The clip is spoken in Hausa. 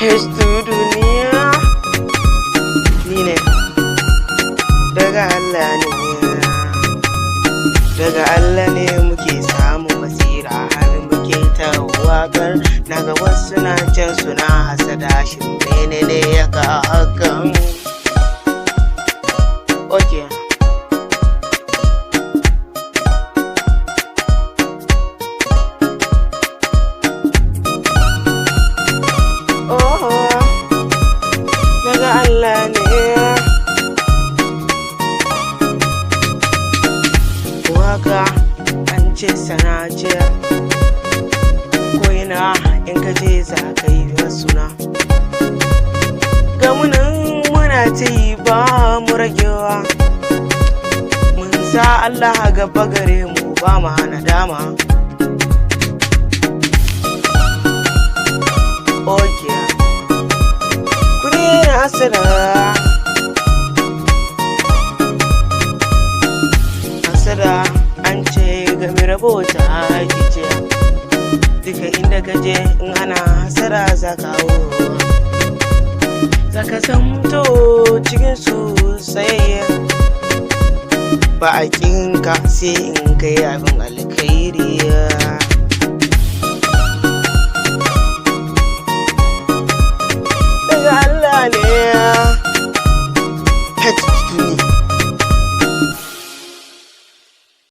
Hestu duniya ni ne daga Allah ne, daga Allah ne muke samun basira har muke ta waƙar. Naga wasu na can suna hasada, shin menene ya ka hakan? Okay. Daga Allah ne waka an ce sana ce, ko'ina in ka je za ka yi suna. Ga munan muna ta yi ba mu ragewa, mun sa Allah gaba gare mu ba mu hana dama. Okay. Hasada an ce game rabota kice, duka inda ka je in ana hasada za ka zamto cikin su sayayya. Ba a kinka sai in kai abin alkhairi.